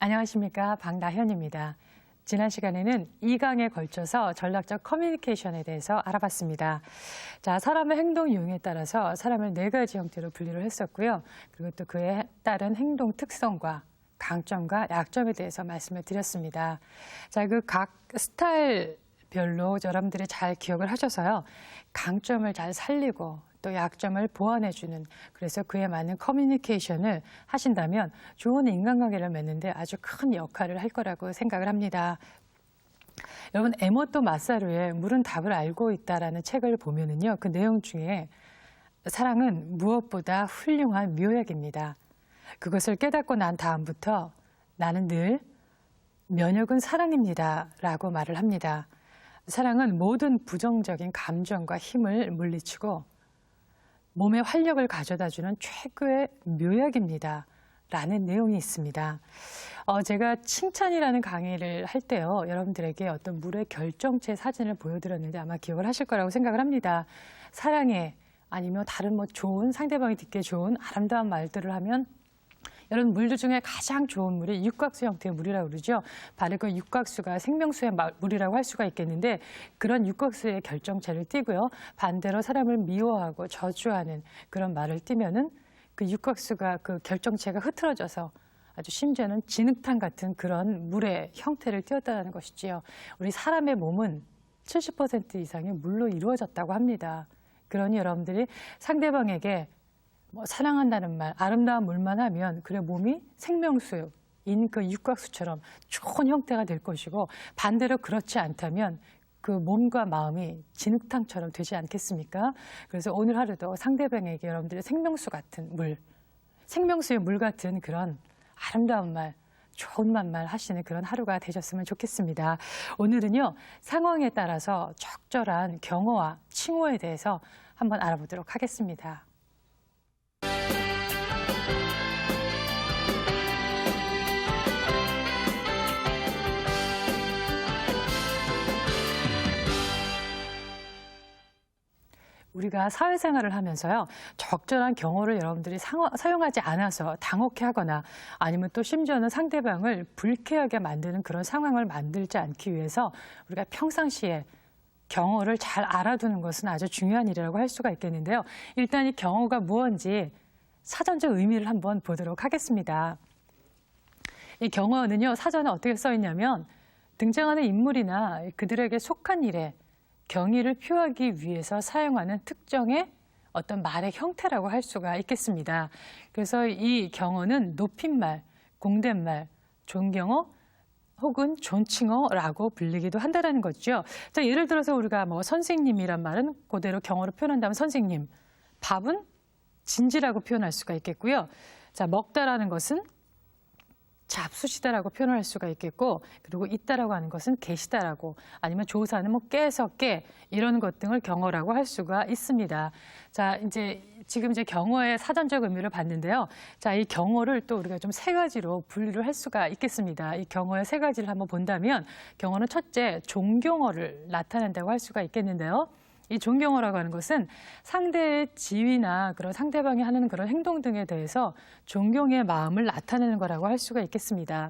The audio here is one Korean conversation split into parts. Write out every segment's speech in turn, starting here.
안녕하십니까. 박나현입니다. 지난 시간에는 2강에 걸쳐서 전략적 커뮤니케이션에 대해서 알아봤습니다. 자, 사람의 행동 유형에 따라서 사람을 4가지 형태로 분류를 했었고요. 그리고 또 그에 따른 행동 특성과 강점과 약점에 대해서 말씀을 드렸습니다. 자, 그 각 스타일별로 여러분들이 잘 기억을 하셔서요. 강점을 잘 살리고 또 약점을 보완해주는, 그래서 그에 맞는 커뮤니케이션을 하신다면 좋은 인간관계를 맺는데 아주 큰 역할을 할 거라고 생각을 합니다. 여러분, 에모토 마사루의 물은 답을 알고 있다라는 책을 보면은요, 그 내용 중에 사랑은 무엇보다 훌륭한 묘약입니다. 그것을 깨닫고 난 다음부터 나는 늘 면역은 사랑입니다 라고 말을 합니다. 사랑은 모든 부정적인 감정과 힘을 물리치고 몸에 활력을 가져다주는 최고의 묘약입니다 라는 내용이 있습니다. 제가 칭찬이라는 강의를 할 때요, 여러분들에게 어떤 물의 결정체 사진을 보여드렸는데 아마 기억을 하실 거라고 생각을 합니다. 사랑해, 아니면 다른 좋은, 상대방이 듣기에 좋은 아름다운 말들을 하면 여러분, 물들 중에 가장 좋은 물이 육각수 형태의 물이라고 그러죠. 바로 그 육각수가 생명수의 물이라고 할 수가 있겠는데, 그런 육각수의 결정체를 띠고요. 반대로 사람을 미워하고 저주하는 그런 말을 띠면은 그 육각수가 그 결정체가 흐트러져서 아주 심지어는 진흙탕 같은 그런 물의 형태를 띄었다는 것이지요. 우리 사람의 몸은 70% 이상이 물로 이루어졌다고 합니다. 그러니 여러분들이 상대방에게 사랑한다는 말, 아름다운 물만 하면 그래 몸이 생명수인 그 육각수처럼 좋은 형태가 될 것이고, 반대로 그렇지 않다면 그 몸과 마음이 진흙탕처럼 되지 않겠습니까? 그래서 오늘 하루도 상대방에게 여러분들의 생명수 같은 물, 생명수의 물 같은 그런 아름다운 말, 좋은 말만 하시는 그런 하루가 되셨으면 좋겠습니다. 오늘은요, 상황에 따라서 적절한 경어와 칭호에 대해서 한번 알아보도록 하겠습니다. 우리가 사회생활을 하면서요, 적절한 경어를 여러분들이 사용하지 않아서 당혹해하거나 아니면 또 심지어는 상대방을 불쾌하게 만드는 그런 상황을 만들지 않기 위해서 우리가 평상시에 경어를 잘 알아두는 것은 아주 중요한 일이라고 할 수가 있겠는데요. 일단 이 경어가 무엇인지 사전적 의미를 한번 보도록 하겠습니다. 이 경어는요, 사전에 어떻게 써 있냐면 등장하는 인물이나 그들에게 속한 일에 경의를 표하기 위해서 사용하는 특정의 어떤 말의 형태라고 할 수가 있겠습니다. 그래서 이 경어는 높임말, 공댓말, 존경어 혹은 존칭어라고 불리기도 한다는 거죠. 자, 예를 들어서 우리가 선생님이란 말은 그대로 경어로 표현한다면 선생님, 밥은 진지라고 표현할 수가 있겠고요. 자, 먹다라는 것은 잡수시다라고 표현할 수가 있겠고, 그리고 있다라고 하는 것은 계시다라고, 아니면 조사는 깨서 깨, 이런 것 등을 경어라고 할 수가 있습니다. 자, 지금 경어의 사전적 의미를 봤는데요. 자, 이 경어를 또 우리가 좀 3가지로 분류를 할 수가 있겠습니다. 이 경어의 3가지를 한번 본다면, 경어는 첫째, 존경어를 나타낸다고 할 수가 있겠는데요. 이 존경어라고 하는 것은 상대의 지위나 그런 상대방이 하는 그런 행동 등에 대해서 존경의 마음을 나타내는 거라고 할 수가 있겠습니다.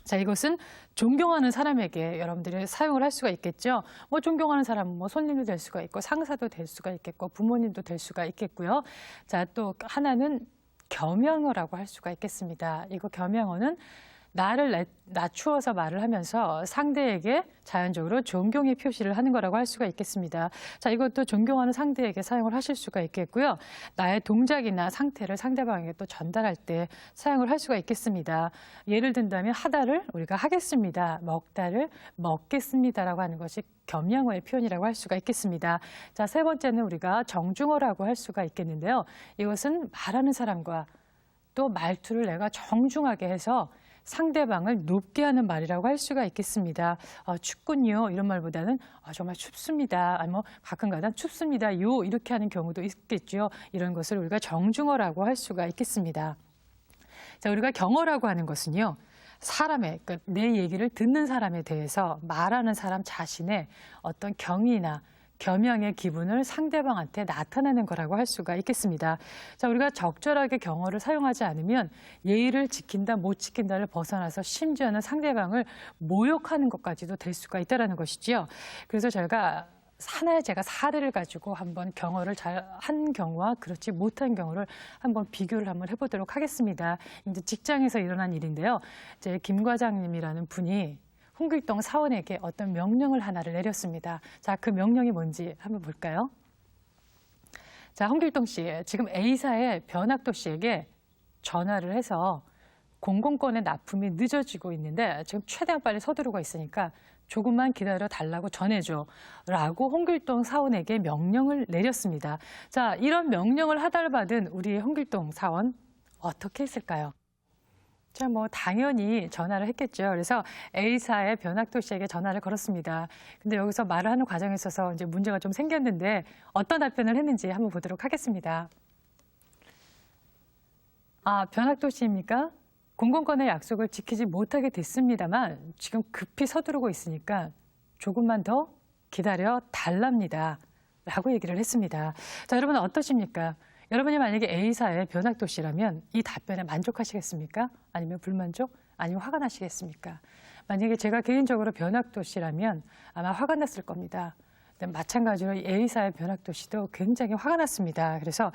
자, 이것은 존경하는 사람에게 여러분들이 사용을 할 수가 있겠죠. 존경하는 사람은 손님도 될 수가 있고 상사도 될 수가 있겠고 부모님도 될 수가 있겠고요. 자, 또 하나는 겸양어라고 할 수가 있겠습니다. 이거 겸양어는 나를 낮추어서 말을 하면서 상대에게 자연적으로 존경의 표시를 하는 거라고 할 수가 있겠습니다. 자, 이것도 존경하는 상대에게 사용을 하실 수가 있겠고요. 나의 동작이나 상태를 상대방에게 또 전달할 때 사용을 할 수가 있겠습니다. 예를 든다면 하다를 우리가 하겠습니다, 먹다를 먹겠습니다라고 하는 것이 겸양어의 표현이라고 할 수가 있겠습니다. 자, 3번째는 우리가 정중어라고 할 수가 있겠는데요. 이것은 말하는 사람과 또 말투를 내가 정중하게 해서 상대방을 높게 하는 말이라고 할 수가 있겠습니다. 춥군요, 이런 말보다는 정말 춥습니다, 아니면 가끔가다 춥습니다요, 이렇게 하는 경우도 있겠죠. 이런 것을 우리가 정중어라고 할 수가 있겠습니다. 자, 우리가 경어라고 하는 것은요, 사람의, 그러니까 내 얘기를 듣는 사람에 대해서 말하는 사람 자신의 어떤 경의나 겸양의 기분을 상대방한테 나타내는 거라고 할 수가 있겠습니다. 자, 우리가 적절하게 경어를 사용하지 않으면 예의를 지킨다, 못 지킨다를 벗어나서 심지어는 상대방을 모욕하는 것까지도 될 수가 있다는 것이지요. 그래서 제가 하나의 사례를 가지고 한번 경어를 잘 한 경우와 그렇지 못한 경우를 한번 비교를 한번 해보도록 하겠습니다. 이제 직장에서 일어난 일인데요. 이제 김 과장님이라는 분이 홍길동 사원에게 어떤 명령을 하나를 내렸습니다. 자, 그 명령이 뭔지 한번 볼까요? 자, 홍길동 씨, 지금 A사의 변학도 씨에게 전화를 해서 공공권의 납품이 늦어지고 있는데 지금 최대한 빨리 서두르고 있으니까 조금만 기다려 달라고 전해줘 라고 홍길동 사원에게 명령을 내렸습니다. 자, 이런 명령을 하달받은 우리 홍길동 사원 어떻게 했을까요? 자, 당연히 전화를 했겠죠. 그래서 A사의 변학도 씨에게 전화를 걸었습니다. 근데 여기서 말을 하는 과정에 있어서 이제 문제가 좀 생겼는데 어떤 답변을 했는지 한번 보도록 하겠습니다. 아, 변학도 씨입니까? 공공권의 약속을 지키지 못하게 됐습니다만 지금 급히 서두르고 있으니까 조금만 더 기다려 달랍니다. 라고 얘기를 했습니다. 자, 여러분 어떠십니까? 여러분이 만약에 A사의 변학도 씨라면 이 답변에 만족하시겠습니까? 아니면 불만족? 아니면 화가 나시겠습니까? 만약에 제가 개인적으로 변학도 씨라면 아마 화가 났을 겁니다. 마찬가지로 A사의 변학도 씨도 굉장히 화가 났습니다. 그래서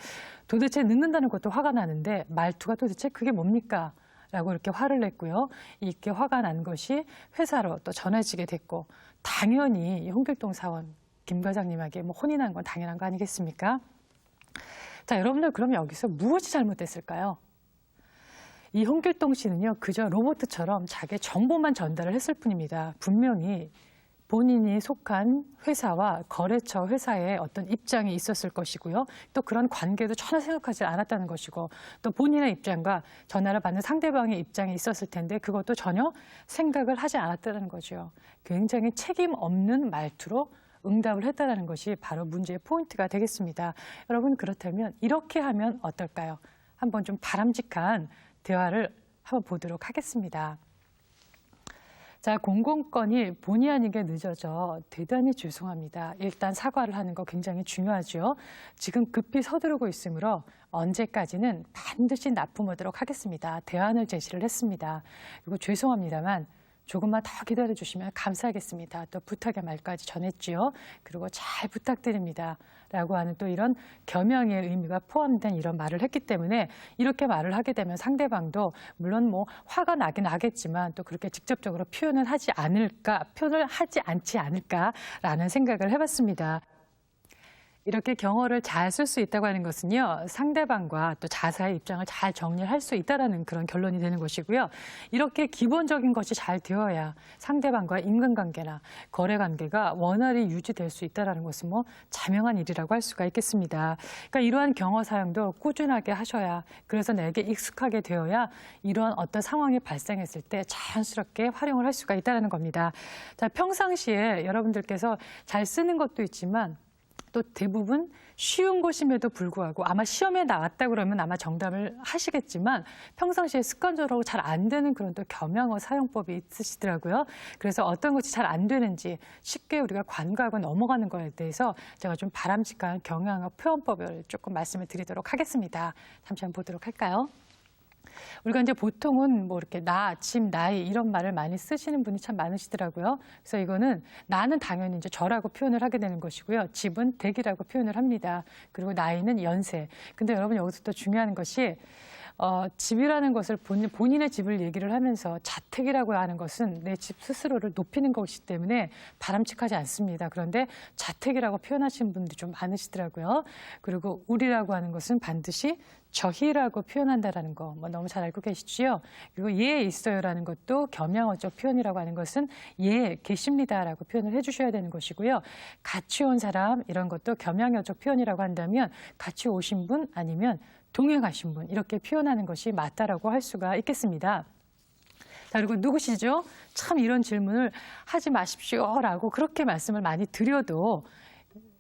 도대체 늦는다는 것도 화가 나는데 말투가 도대체 그게 뭡니까? 라고 이렇게 화를 냈고요. 이렇게 화가 난 것이 회사로 또 전해지게 됐고 당연히 홍길동 사원 김 과장님에게 혼이 난 건 당연한 거 아니겠습니까? 자, 여러분들 그럼 여기서 무엇이 잘못됐을까요? 이 홍길동 씨는요, 그저 로봇처럼 자기의 정보만 전달을 했을 뿐입니다. 분명히 본인이 속한 회사와 거래처 회사의 어떤 입장이 있었을 것이고요. 또 그런 관계도 전혀 생각하지 않았다는 것이고 또 본인의 입장과 전화를 받는 상대방의 입장이 있었을 텐데 그것도 전혀 생각을 하지 않았다는 거죠. 굉장히 책임 없는 말투로 응답을 했다는 것이 바로 문제의 포인트가 되겠습니다. 여러분 그렇다면 이렇게 하면 어떨까요? 한번 좀 바람직한 대화를 한번 보도록 하겠습니다. 자, 공공권이 본의 아니게 늦어져 대단히 죄송합니다. 일단 사과를 하는 거 굉장히 중요하죠. 지금 급히 서두르고 있으므로 언제까지는 반드시 납품하도록 하겠습니다. 대안을 제시를 했습니다. 그리고 죄송합니다만 조금만 더 기다려주시면 감사하겠습니다. 또 부탁의 말까지 전했지요. 그리고 잘 부탁드립니다. 라고 하는 또 이런 겸양의 의미가 포함된 이런 말을 했기 때문에 이렇게 말을 하게 되면 상대방도 물론 화가 나긴 하겠지만 또 그렇게 직접적으로 표현을 하지 않지 않을까라는 생각을 해봤습니다. 이렇게 경어를 잘 쓸 수 있다고 하는 것은요, 상대방과 또 자사의 입장을 잘 정리할 수 있다는 그런 결론이 되는 것이고요. 이렇게 기본적인 것이 잘 되어야 상대방과의 인간관계나 거래관계가 원활히 유지될 수 있다는 것은 자명한 일이라고 할 수가 있겠습니다. 그러니까 이러한 경어 사용도 꾸준하게 하셔야, 그래서 내게 익숙하게 되어야 이러한 어떤 상황이 발생했을 때 자연스럽게 활용을 할 수가 있다는 겁니다. 자, 평상시에 여러분들께서 잘 쓰는 것도 있지만 또 대부분 쉬운 것임에도 불구하고 아마 시험에 나왔다 그러면 아마 정답을 하시겠지만 평상시에 습관적으로 잘 안 되는 그런 또 겸양어 사용법이 있으시더라고요. 그래서 어떤 것이 잘 안 되는지 쉽게 우리가 간과하고 넘어가는 거에 대해서 제가 좀 바람직한 경양어 표현법을 조금 말씀을 드리도록 하겠습니다. 잠시 한번 보도록 할까요? 우리가 이제 보통은 이렇게 나, 집, 나이 이런 말을 많이 쓰시는 분이 참 많으시더라고요. 그래서 이거는 나는 당연히 이제 저라고 표현을 하게 되는 것이고요. 집은 댁이라고 표현을 합니다. 그리고 나이는 연세. 근데 여러분 여기서 또 중요한 것이 집이라는 것을 본인의 집을 얘기를 하면서 자택이라고 하는 것은 내 집 스스로를 높이는 것이기 때문에 바람직하지 않습니다. 그런데 자택이라고 표현하시는 분들이 좀 많으시더라고요. 그리고 우리라고 하는 것은 반드시 저희라고 표현한다는 거 너무 잘 알고 계시지요? 그리고 예 있어요라는 것도 겸양어적 표현이라고 하는 것은 예 계십니다라고 표현을 해주셔야 되는 것이고요. 같이 온 사람 이런 것도 겸양어적 표현이라고 한다면 같이 오신 분 아니면 동행하신 분 이렇게 표현하는 것이 맞다라고 할 수가 있겠습니다. 자, 그리고 누구시죠? 참 이런 질문을 하지 마십시오라고 그렇게 말씀을 많이 드려도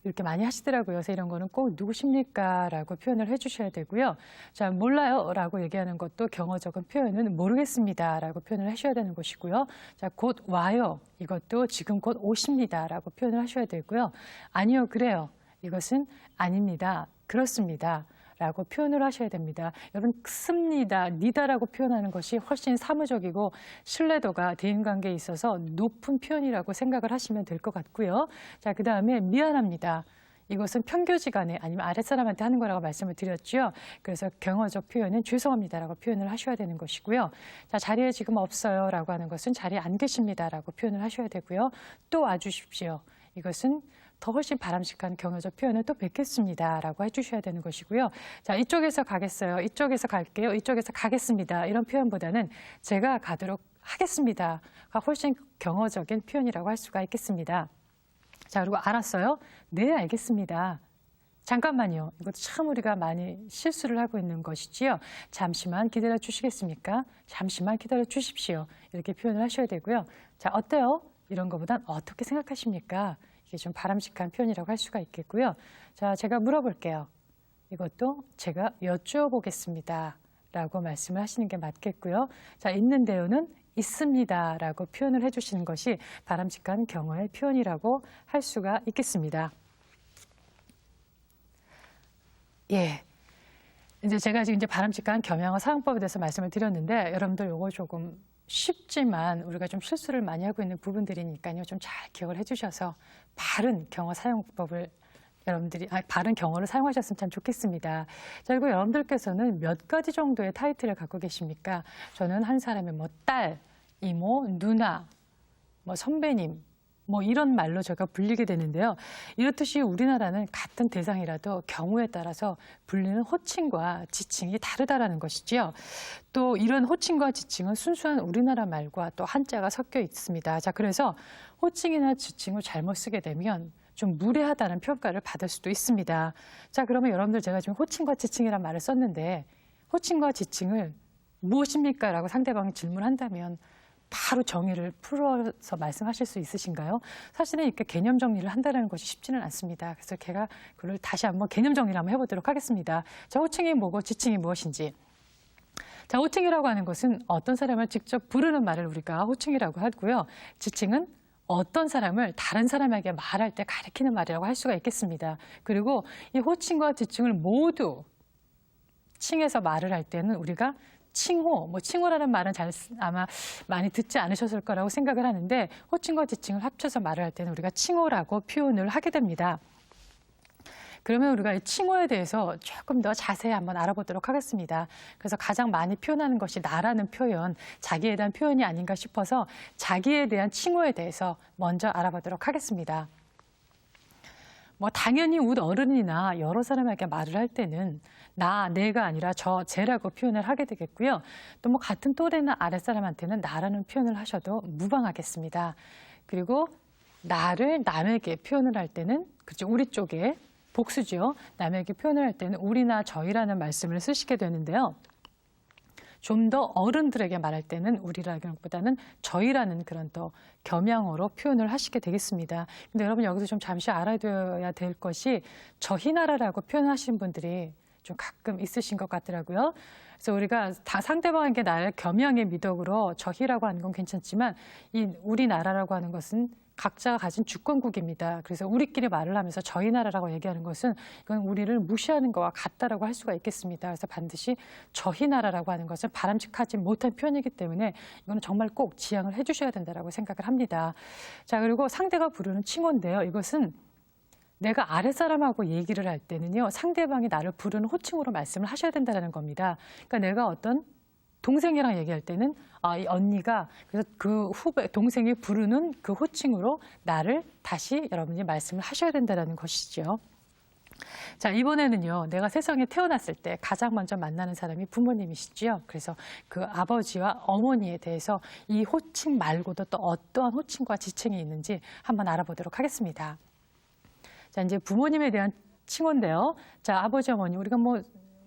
이렇게 많이 하시더라고요. 그래서 이런 거는 꼭 누구십니까? 라고 표현을 해주셔야 되고요. 자, 몰라요. 라고 얘기하는 것도 경어적인 표현은 모르겠습니다. 라고 표현을 하셔야 되는 것이고요. 자, 곧 와요. 이것도 지금 곧 오십니다. 라고 표현을 하셔야 되고요. 아니요, 그래요. 이것은 아닙니다. 그렇습니다. 라고 표현을 하셔야 됩니다. 여러분, 습니다, 니다라고 표현하는 것이 훨씬 사무적이고 신뢰도가 대인관계에 있어서 높은 표현이라고 생각을 하시면 될 것 같고요. 자, 그 다음에 미안합니다. 이것은 평교지간에 아니면 아랫사람한테 하는 거라고 말씀을 드렸죠. 그래서 경어적 표현은 죄송합니다라고 표현을 하셔야 되는 것이고요. 자, 자리에 지금 없어요 라고 하는 것은 자리에 안 계십니다라고 표현을 하셔야 되고요. 또 와주십시오. 이것은 더 훨씬 바람직한 경어적 표현을 또 뵙겠습니다라고 해주셔야 되는 것이고요. 자, 이쪽에서 가겠어요. 이쪽에서 갈게요. 이쪽에서 가겠습니다. 이런 표현보다는 제가 가도록 하겠습니다가 훨씬 경어적인 표현이라고 할 수가 있겠습니다. 자, 그리고 알았어요? 네, 알겠습니다. 잠깐만요. 이것도 참 우리가 많이 실수를 하고 있는 것이지요. 잠시만 기다려 주시겠습니까? 잠시만 기다려 주십시오. 이렇게 표현을 하셔야 되고요. 자, 어때요? 이런 것보단 어떻게 생각하십니까? 이게 좀 바람직한 표현이라고 할 수가 있겠고요. 자, 제가 물어볼게요. 이것도 제가 여쭈어보겠습니다. 라고 말씀을 하시는 게 맞겠고요. 자, 있는데요는 있습니다. 라고 표현을 해주시는 것이 바람직한 경어의 표현이라고 할 수가 있겠습니다. 예. 이제 제가 지금 바람직한 겸양어 사용법에 대해서 말씀을 드렸는데 여러분들 요거 조금 쉽지만 우리가 좀 실수를 많이 하고 있는 부분들이니까요. 좀 잘 기억을 해주셔서 바른 경어 사용법을 여러분들이 바른 경어를 사용하셨으면 참 좋겠습니다. 자, 그리고 여러분들께서는 몇 가지 정도의 타이틀을 갖고 계십니까? 저는 한 사람의 뭐 딸, 이모, 누나, 뭐 선배님, 뭐 이런 말로 제가 불리게 되는데요. 이렇듯이 우리나라는 같은 대상이라도 경우에 따라서 불리는 호칭과 지칭이 다르다라는 것이지요. 또 이런 호칭과 지칭은 순수한 우리나라 말과 또 한자가 섞여 있습니다. 자, 그래서 호칭이나 지칭을 잘못 쓰게 되면 좀 무례하다는 평가를 받을 수도 있습니다. 자, 그러면 여러분들 제가 지금 호칭과 지칭이란 말을 썼는데 호칭과 지칭을 무엇입니까? 라고 상대방이 질문한다면 바로 정의를 풀어서 말씀하실 수 있으신가요? 사실은 이렇게 개념 정리를 한다는 것이 쉽지는 않습니다. 그래서 제가 그걸 다시 한번 개념 정리를 한번 해보도록 하겠습니다. 자, 호칭이 뭐고 지칭이 무엇인지. 자, 호칭이라고 하는 것은 어떤 사람을 직접 부르는 말을 우리가 호칭이라고 하고요. 지칭은 어떤 사람을 다른 사람에게 말할 때 가리키는 말이라고 할 수가 있겠습니다. 그리고 이 호칭과 지칭을 모두 칭해서 말을 할 때는 우리가 칭호, 뭐 칭호라는 말은 아마 많이 듣지 않으셨을 거라고 생각을 하는데 호칭과 지칭을 합쳐서 말을 할 때는 우리가 칭호라고 표현을 하게 됩니다. 그러면 우리가 이 칭호에 대해서 조금 더 자세히 한번 알아보도록 하겠습니다. 그래서 가장 많이 표현하는 것이 나라는 표현, 자기에 대한 표현이 아닌가 싶어서 자기에 대한 칭호에 대해서 먼저 알아보도록 하겠습니다. 뭐 당연히 우리 어른이나 여러 사람에게 말을 할 때는 나, 내가 아니라 저, 쟤라고 표현을 하게 되겠고요. 또 뭐 같은 또래나 아랫사람한테는 나라는 표현을 하셔도 무방하겠습니다. 그리고 나를 남에게 표현을 할 때는 그렇죠, 우리 쪽에 복수죠. 남에게 표현을 할 때는 우리나 저희라는 말씀을 쓰시게 되는데요. 좀 더 어른들에게 말할 때는 우리라기보다는 저희라는 그런 또 겸양어로 표현을 하시게 되겠습니다. 근데 여러분 여기서 좀 잠시 알아둬야 될 것이 저희나라라고 표현하시는 분들이 좀 가끔 있으신 것 같더라고요. 그래서 우리가 다 상대방에게 나의 겸양의 미덕으로 저희라고 하는 건 괜찮지만 이 우리나라라고 하는 것은 각자가 가진 주권국입니다. 그래서 우리끼리 말을 하면서 저희 나라라고 얘기하는 것은 이건 우리를 무시하는 것과 같다라고 할 수가 있겠습니다. 그래서 반드시 저희 나라라고 하는 것은 바람직하지 못한 표현이기 때문에 이거는 정말 꼭 지양을 해주셔야 된다라고 생각을 합니다. 자, 그리고 상대가 부르는 칭호인데요. 이것은 내가 아랫사람하고 얘기를 할 때는요, 상대방이 나를 부르는 호칭으로 말씀을 하셔야 된다는 겁니다. 그러니까 내가 어떤 동생이랑 얘기할 때는 이 언니가 그래서 그 후배 동생이 부르는 그 호칭으로 나를 다시 여러분이 말씀을 하셔야 된다는 것이죠. 자, 이번에는요, 내가 세상에 태어났을 때 가장 먼저 만나는 사람이 부모님이시지요. 그래서 그 아버지와 어머니에 대해서 이 호칭 말고도 또 어떠한 호칭과 지칭이 있는지 한번 알아보도록 하겠습니다. 자, 이제 부모님에 대한 칭호인데요. 자, 아버지, 어머니, 우리가 뭐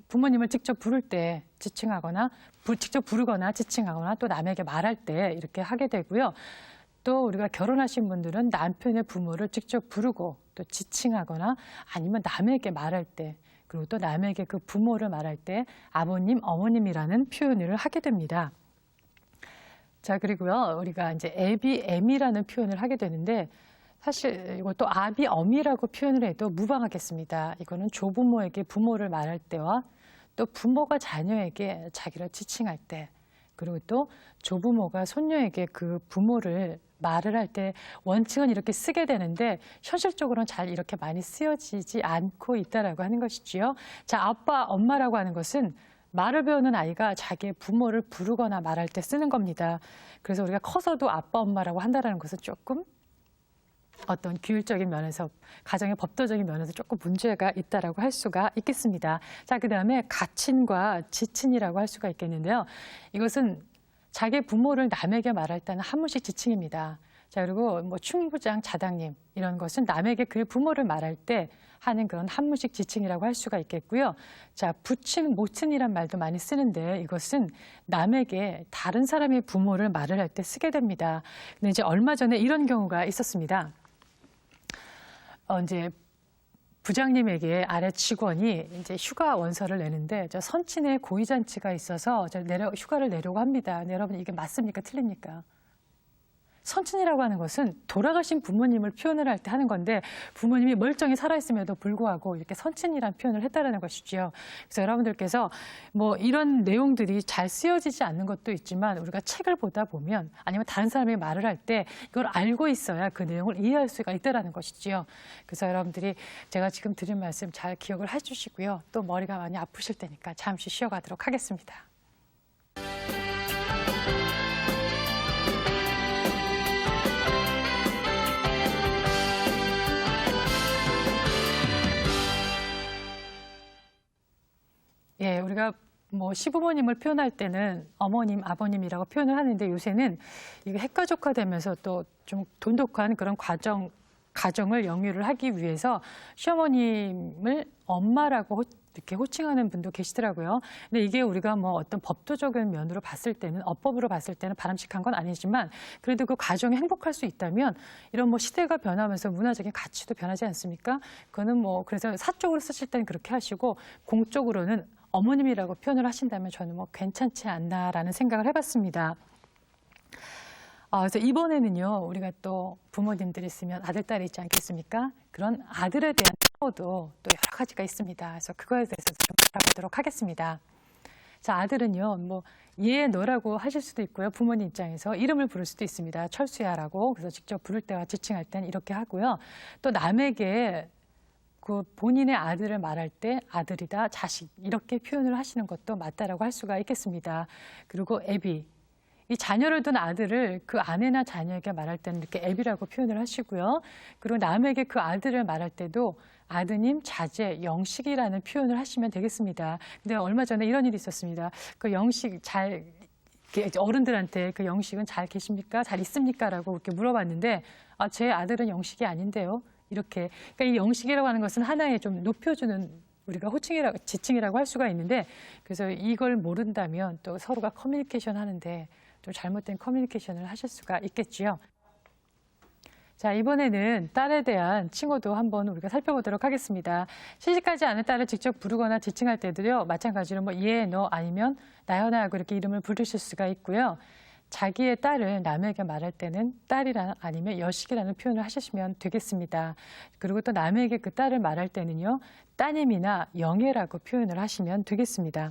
부모님을 직접 부를 때 지칭하거나 직접 부르거나 지칭하거나 또 남에게 말할 때 이렇게 하게 되고요. 또 우리가 결혼하신 분들은 남편의 부모를 직접 부르고 또 지칭하거나 아니면 남에게 말할 때, 그리고 또 남에게 그 부모를 말할 때 아버님, 어머님이라는 표현을 하게 됩니다. 자, 그리고요, 우리가 이제 애비, 애미라는 표현을 하게 되는데 사실 이것도 아비, 어미라고 표현을 해도 무방하겠습니다. 이거는 조부모에게 부모를 말할 때와 또 부모가 자녀에게 자기를 지칭할 때, 그리고 또 조부모가 손녀에게 그 부모를 말을 할 때 원칙은 이렇게 쓰게 되는데 현실적으로는 잘 이렇게 많이 쓰여지지 않고 있다라고 하는 것이지요. 자, 아빠, 엄마라고 하는 것은 말을 배우는 아이가 자기의 부모를 부르거나 말할 때 쓰는 겁니다. 그래서 우리가 커서도 아빠, 엄마라고 한다는 것은 조금 어떤 규율적인 면에서, 가정의 법도적인 면에서 조금 문제가 있다라고 할 수가 있겠습니다. 자, 그다음에 가친과 지친이라고 할 수가 있겠는데요. 이것은 자기 부모를 남에게 말할 때는 한문식 지칭입니다. 자, 그리고 뭐 충부장, 자당님 이런 것은 남에게 그의 부모를 말할 때 하는 그런 한문식 지칭이라고 할 수가 있겠고요. 자, 부친, 모친이란 말도 많이 쓰는데 이것은 남에게 다른 사람의 부모를 말을 할 때 쓰게 됩니다. 근데 이제 얼마 전에 이런 경우가 있었습니다. 이제 부장님에게 아래 직원이 이제 휴가 원서를 내는데 저 선친의 고위잔치가 있어서 휴가를 내려고 합니다. 근데 여러분 이게 맞습니까? 틀립니까? 선친이라고 하는 것은 돌아가신 부모님을 표현을 할 때 하는 건데 부모님이 멀쩡히 살아있음에도 불구하고 이렇게 선친이라는 표현을 했다라는 것이죠. 그래서 여러분들께서 뭐 이런 내용들이 잘 쓰여지지 않는 것도 있지만 우리가 책을 보다 보면 아니면 다른 사람이 말을 할 때 이걸 알고 있어야 그 내용을 이해할 수가 있다라는 것이지요. 그래서 여러분들이 제가 지금 드린 말씀 잘 기억을 해주시고요. 또 머리가 많이 아프실 테니까 잠시 쉬어가도록 하겠습니다. 예, 우리가 뭐 시부모님을 표현할 때는 어머님, 아버님이라고 표현을 하는데 요새는 이게 핵가족화되면서 또 좀 돈독한 그런 가정을 영위를 하기 위해서 시어머님을 엄마라고 이렇게 호칭하는 분도 계시더라고요. 근데 이게 우리가 뭐 어떤 법도적인 면으로 봤을 때는, 어법으로 봤을 때는 바람직한 건 아니지만 그래도 그 가정이 행복할 수 있다면 이런 뭐 시대가 변하면서 문화적인 가치도 변하지 않습니까? 그거는 뭐 그래서 사적으로 쓰실 때는 그렇게 하시고 공적으로는 어머님이라고 표현을 하신다면 저는 뭐 괜찮지 않나라는 생각을 해봤습니다. 그래서 이번에는요, 우리가 또 부모님들이 있으면 아들, 딸이 있지 않겠습니까? 그런 아들에 대한 표현도 또 여러 가지가 있습니다. 그래서 그거에 대해서 좀 알아보도록 하겠습니다. 자, 아들은요, 뭐 얘, 너라고 하실 수도 있고요. 부모님 입장에서 이름을 부를 수도 있습니다. 철수야라고. 그래서 직접 부를 때와 지칭할 때는 이렇게 하고요. 또 남에게 그 본인의 아들을 말할 때 아들이다, 자식 이렇게 표현을 하시는 것도 맞다라고 할 수가 있겠습니다. 그리고 애비, 이 자녀를 둔 아들을 그 아내나 자녀에게 말할 때는 이렇게 애비라고 표현을 하시고요. 그리고 남에게 그 아들을 말할 때도 아드님, 자제, 영식이라는 표현을 하시면 되겠습니다. 근데 얼마 전에 이런 일이 있었습니다. 그 영식 잘, 어른들한테 그 영식은 잘 계십니까? 잘 있습니까? 라고 이렇게 물어봤는데 제 아들은 영식이 아닌데요. 이렇게. 그러니까 이 영식이라고 하는 것은 하나의 좀 높여주는 우리가 호칭이라고, 지칭이라고 할 수가 있는데 그래서 이걸 모른다면 또 서로가 커뮤니케이션 하는데 좀 잘못된 커뮤니케이션을 하실 수가 있겠지요. 자, 이번에는 딸에 대한 칭호도 한번 우리가 살펴보도록 하겠습니다. 시집가지 않은 딸을 직접 부르거나 지칭할 때도요, 마찬가지로 뭐 얘, 너 아니면 나연아 하고 이렇게 이름을 부르실 수가 있고요. 자기의 딸을 남에게 말할 때는 딸이라 아니면 여식이라는 표현을 하시면 되겠습니다. 그리고 또 남에게 그 딸을 말할 때는요, 따님이나 영애라고 표현을 하시면 되겠습니다.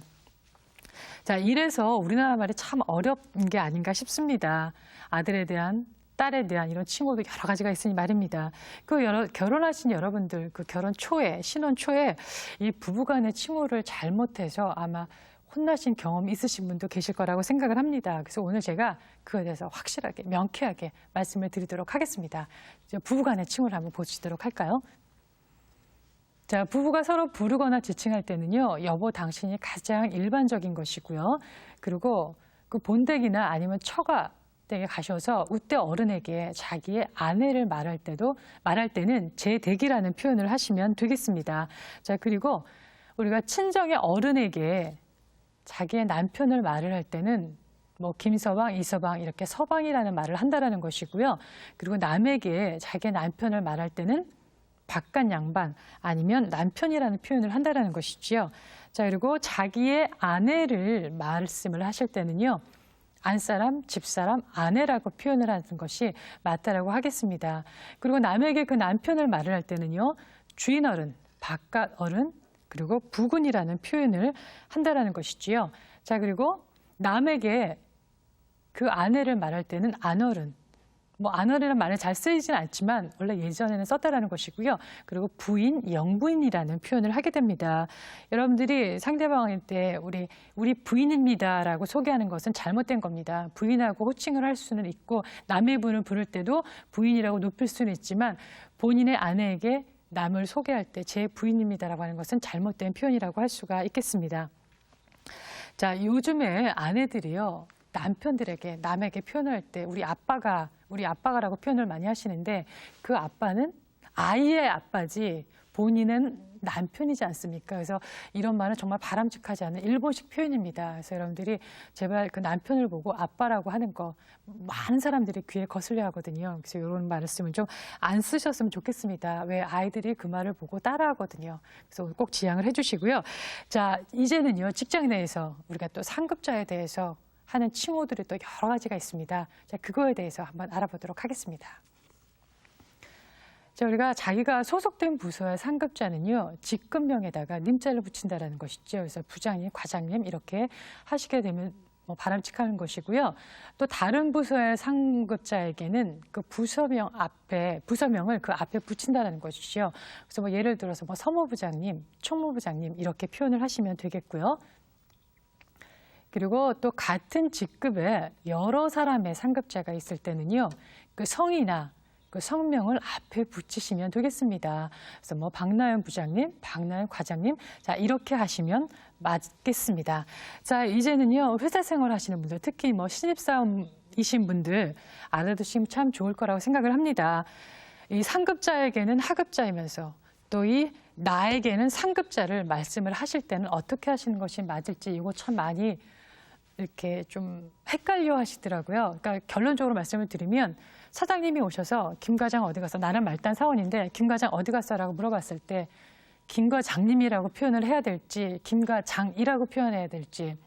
자, 이래서 우리나라 말이 참 어려운 게 아닌가 싶습니다. 아들에 대한, 딸에 대한 이런 칭호도 여러 가지가 있으니 말입니다. 결혼하신 여러분들, 그 결혼 초에, 신혼 초에 이 부부간의 칭호를 잘못해서 아마 혼나신 경험이 있으신 분도 계실 거라고 생각을 합니다. 그래서 오늘 제가 그에 대해서 확실하게, 명쾌하게 말씀을 드리도록 하겠습니다. 부부간의 칭호를 한번 보시도록 할까요? 자, 부부가 서로 부르거나 지칭할 때는요, 여보, 당신이 가장 일반적인 것이고요. 그리고 그 본댁이나 아니면 처가 댁에 가셔서 우때 어른에게 자기의 아내를 말할 때는 제 댁이라는 표현을 하시면 되겠습니다. 자, 그리고 우리가 친정의 어른에게 자기의 남편을 말을 할 때는 뭐 김서방, 이서방 이렇게 서방이라는 말을 한다라는 것이고요. 그리고 남에게 자기 남편을 말할 때는 바깥 양반 아니면 남편이라는 표현을 한다라는 것이지요. 자, 그리고 자기의 아내를 말씀을 하실 때는요. 안사람, 집사람, 아내라고 표현을 하는 것이 맞다라고 하겠습니다. 그리고 남에게 그 남편을 말을 할 때는요. 주인 어른, 바깥 어른, 그리고 부군이라는 표현을 한다라는 것이지요. 자, 그리고 남에게 그 아내를 말할 때는 안어른, 뭐 안어른이라는 말은 잘 쓰이진 않지만 원래 예전에는 썼다라는 것이고요. 그리고 부인, 영부인이라는 표현을 하게 됩니다. 여러분들이 상대방한테 우리 부인입니다라고 소개하는 것은 잘못된 겁니다. 부인하고 호칭을 할 수는 있고 남의 분을 부를 때도 부인이라고 높일 수는 있지만 본인의 아내에게 남을 소개할 때 제 부인입니다라고 하는 것은 잘못된 표현이라고 할 수가 있겠습니다. 자, 요즘에 아내들이요. 남편들에게 남에게 표현할 때 우리 아빠가라고 표현을 많이 하시는데 그 아빠는 아이의 아빠지 본인은 남편이지 않습니까? 그래서 이런 말은 정말 바람직하지 않은 일본식 표현입니다. 그래서 여러분들이 제발 그 남편을 보고 아빠라고 하는 거 많은 사람들이 귀에 거슬려 하거든요. 그래서 이런 말씀을 좀 안 쓰셨으면 좋겠습니다. 왜 아이들이 그 말을 보고 따라하거든요. 그래서 꼭 지양을 해주시고요. 자, 이제는요 직장 내에서 우리가 또 상급자에 대해서 하는 칭호들이 또 여러 가지가 있습니다. 자, 그거에 대해서 한번 알아보도록 하겠습니다. 자, 우리가 자기가 소속된 부서의 상급자는요, 직급명에다가 님자를 붙인다라는 것이죠. 그래서 부장님, 과장님 이렇게 하시게 되면 뭐 바람직한 것이고요. 또 다른 부서의 상급자에게는 그 부서명을 그 앞에 붙인다라는 것이죠. 그래서 뭐 예를 들어서 뭐 서무부장님, 총무부장님 이렇게 표현을 하시면 되겠고요. 그리고 또 같은 직급에 여러 사람의 상급자가 있을 때는요, 그 성이나 그 성명을 앞에 붙이시면 되겠습니다. 그래서 뭐 박나연 부장님, 박나연 과장님, 자 이렇게 하시면 맞겠습니다. 자, 이제는요 회사 생활 하시는 분들, 특히 뭐 신입사원이신 분들 알아두시면 참 좋을 거라고 생각을 합니다. 이 상급자에게는 하급자이면서 또 이 나에게는 상급자를 말씀을 하실 때는 어떻게 하시는 것이 맞을지 이거 참 많이 이렇게 좀 헷갈려 하시더라고요. 그러니까 결론적으로 말씀을 드리면 사장님이 오셔서 김 과장 어디 갔어? 나는 말단 사원인데 김 과장 어디 갔어? 라고 물어봤을 때 김 과장님이라고 표현을 해야 될지 김 과장이라고 표현해야 될지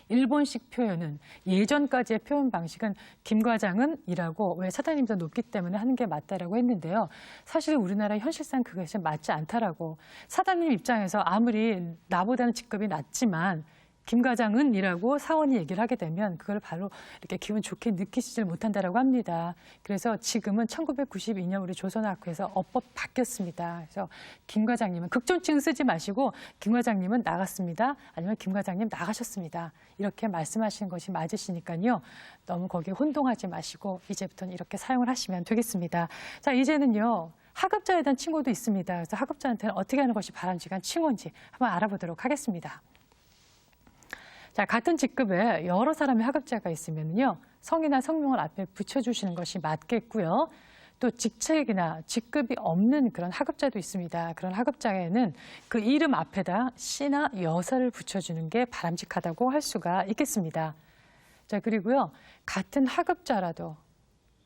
일본식 표현은 예전까지의 표현 방식은 김 과장은 이라고 왜 사장님보다 높기 때문에 하는 게 맞다라고 했는데요. 사실 우리나라 현실상 그것이 맞지 않다라고 사장님 입장에서 아무리 나보다는 직급이 낮지만 김 과장은 이라고 사원이 얘기를 하게 되면 그걸 바로 이렇게 기분 좋게 느끼지를 못한다라고 합니다. 그래서 지금은 1992년 우리 조선학회에서 어법 바뀌었습니다. 그래서 김 과장님은 극존칭 쓰지 마시고 김 과장님은 나갔습니다. 아니면 김 과장님 나가셨습니다. 이렇게 말씀하시는 것이 맞으시니까요. 너무 거기에 혼동하지 마시고 이제부터는 이렇게 사용을 하시면 되겠습니다. 자, 이제는요. 하급자에 대한 칭호도 있습니다. 그래서 하급자한테는 어떻게 하는 것이 바람직한 칭호인지 한번 알아보도록 하겠습니다. 자, 같은 직급에 여러 사람의 하급자가 있으면요, 성이나 성명을 앞에 붙여주시는 것이 맞겠고요. 또 직책이나 직급이 없는 그런 하급자도 있습니다. 그런 하급자에는 그 이름 앞에다 씨나 여사를 붙여주는 게 바람직하다고 할 수가 있겠습니다. 자, 그리고요, 같은 하급자라도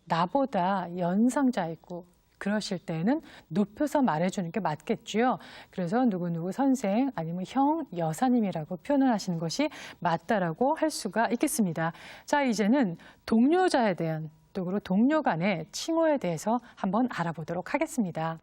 나보다 연상자 있고 그러실 때는 높여서 말해주는 게 맞겠죠. 그래서 누구누구 선생 아니면 형, 여사님이라고 표현을 하시는 것이 맞다라고 할 수가 있겠습니다. 자, 이제는 동료자에 대한 또 그리고 동료 간의 칭호에 대해서 한번 알아보도록 하겠습니다.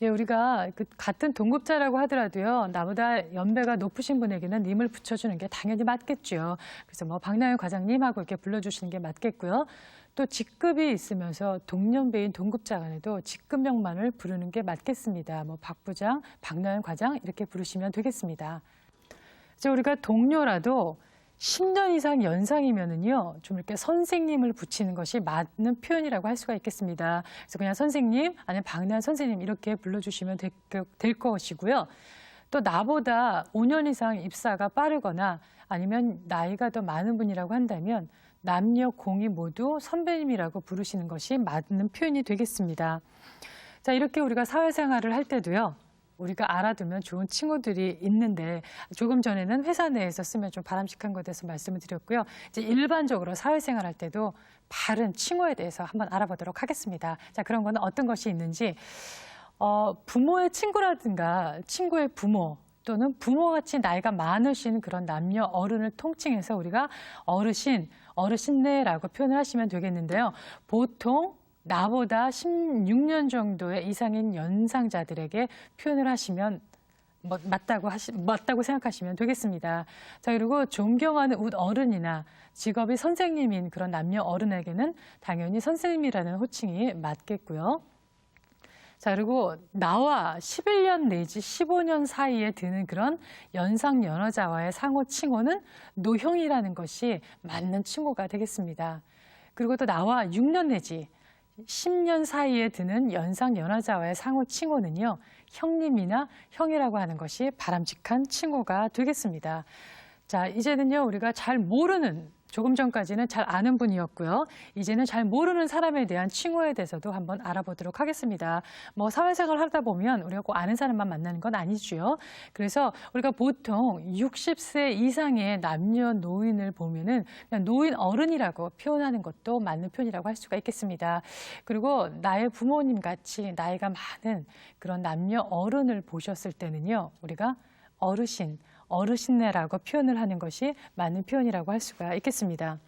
예, 우리가 같은 동급자라고 하더라도요, 나보다 연배가 높으신 분에게는 님을 붙여주는 게 당연히 맞겠죠. 그래서 뭐 박나연 과장님하고 이렇게 불러주시는 게 맞겠고요. 또 직급이 있으면서 동년배인 동급자 간에도 직급명만을 부르는 게 맞겠습니다. 뭐 박 부장, 박나연 과장 이렇게 부르시면 되겠습니다. 이제 우리가 동료라도 10년 이상 연상이면은요, 좀 이렇게 선생님을 붙이는 것이 맞는 표현이라고 할 수가 있겠습니다. 그래서 그냥 선생님, 아니면 박나연 선생님 이렇게 불러주시면 될 것이고요. 또 나보다 5년 이상 입사가 빠르거나 아니면 나이가 더 많은 분이라고 한다면 남녀 공이 모두 선배님이라고 부르시는 것이 맞는 표현이 되겠습니다. 자, 이렇게 우리가 사회생활을 할 때도요, 우리가 알아두면 좋은 칭호들이 있는데 조금 전에는 회사 내에서 쓰면 좀 바람직한 것에 대해서 말씀을 드렸고요. 이제 일반적으로 사회생활 할 때도 바른 칭호에 대해서 한번 알아보도록 하겠습니다. 자, 그런 거는 어떤 것이 있는지 부모의 친구라든가 친구의 부모 또는 부모같이 나이가 많으신 그런 남녀 어른을 통칭해서 우리가 어르신, 어르신네라고 표현을 하시면 되겠는데요. 보통 나보다 16년 정도의 이상인 연상자들에게 표현을 하시면 맞다고 생각하시면 되겠습니다. 자, 그리고 존경하는 어른이나 직업이 선생님인 그런 남녀 어른에게는 당연히 선생님이라는 호칭이 맞겠고요. 자, 그리고 나와 11년 내지 15년 사이에 드는 그런 연상 연하자와의 상호 칭호는 노형이라는 것이 맞는 칭호가 되겠습니다. 그리고 또 나와 6년 내지 10년 사이에 드는 연상 연하자와의 상호 칭호는요, 형님이나 형이라고 하는 것이 바람직한 칭호가 되겠습니다. 자, 이제는요, 우리가 잘 모르는, 조금 전까지는 잘 아는 분이었고요. 이제는 잘 모르는 사람에 대한 칭호에 대해서도 한번 알아보도록 하겠습니다. 뭐 사회생활 하다 보면 우리가 꼭 아는 사람만 만나는 건 아니죠. 그래서 우리가 보통 60세 이상의 남녀노인을 보면은 그냥 노인 어른이라고 표현하는 것도 맞는 표현이라고 할 수가 있겠습니다. 그리고 나의 부모님 같이 나이가 많은 그런 남녀 어른을 보셨을 때는요, 우리가 어르신, 어르신네라고 표현을 하는 것이 맞는 표현이라고 할 수가 있겠습니다.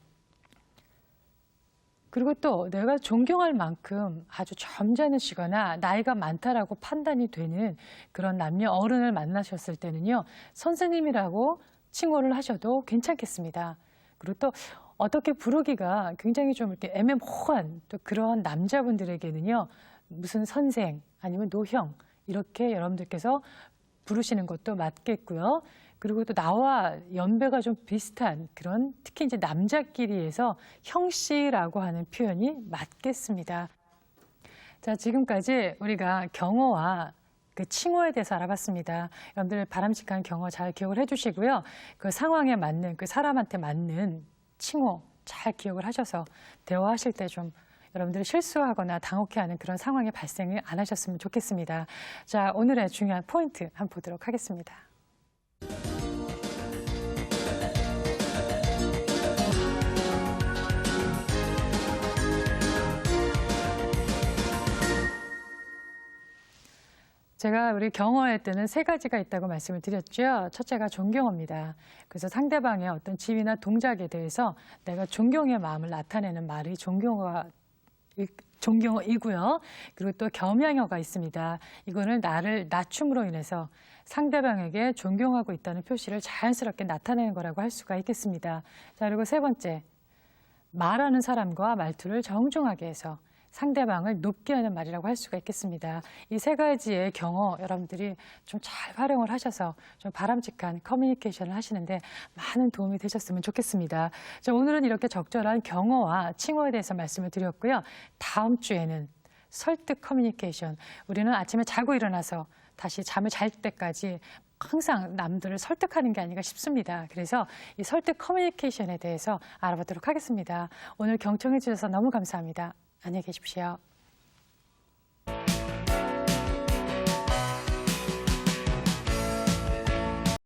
그리고 또 내가 존경할 만큼 아주 점잖으시거나 나이가 많다라고 판단이 되는 그런 남녀 어른을 만나셨을 때는요, 선생님이라고 칭호를 하셔도 괜찮겠습니다. 그리고 또 어떻게 부르기가 굉장히 좀 이렇게 애매모호한 또 그런 남자분들에게는요, 무슨 선생 아니면 노형 이렇게 여러분들께서 부르시는 것도 맞겠고요. 그리고 또 나와 연배가 좀 비슷한 그런 특히 이제 남자끼리에서 형씨라고 하는 표현이 맞겠습니다. 자, 지금까지 우리가 경어와 그 칭호에 대해서 알아봤습니다. 여러분들 바람직한 경어 잘 기억을 해주시고요. 그 상황에 맞는, 그 사람한테 맞는 칭호 잘 기억을 하셔서 대화하실 때 좀 여러분들이 실수하거나 당혹해하는 그런 상황이 발생을 안 하셨으면 좋겠습니다. 자, 오늘의 중요한 포인트 한번 보도록 하겠습니다. 제가 우리 경어할 때는 세 가지가 있다고 말씀을 드렸죠. 첫째가 존경어입니다. 그래서 상대방의 어떤 지위나 동작에 대해서 내가 존경의 마음을 나타내는 말이 존경어이고요. 그리고 또 겸양어가 있습니다. 이거는 나를 낮춤으로 인해서 상대방에게 존경하고 있다는 표시를 자연스럽게 나타내는 거라고 할 수가 있겠습니다. 자, 그리고 세 번째, 말하는 사람과 말투를 정중하게 해서 상대방을 높게 하는 말이라고 할 수가 있겠습니다. 이 세 가지의 경어 여러분들이 좀 잘 활용을 하셔서 좀 바람직한 커뮤니케이션을 하시는데 많은 도움이 되셨으면 좋겠습니다. 자, 오늘은 이렇게 적절한 경어와 칭호에 대해서 말씀을 드렸고요. 다음 주에는 설득 커뮤니케이션. 우리는 아침에 자고 일어나서 다시 잠을 잘 때까지 항상 남들을 설득하는 게 아닌가 싶습니다. 그래서 이 설득 커뮤니케이션에 대해서 알아보도록 하겠습니다. 오늘 경청해 주셔서 너무 감사합니다. 안녕히 계십시오.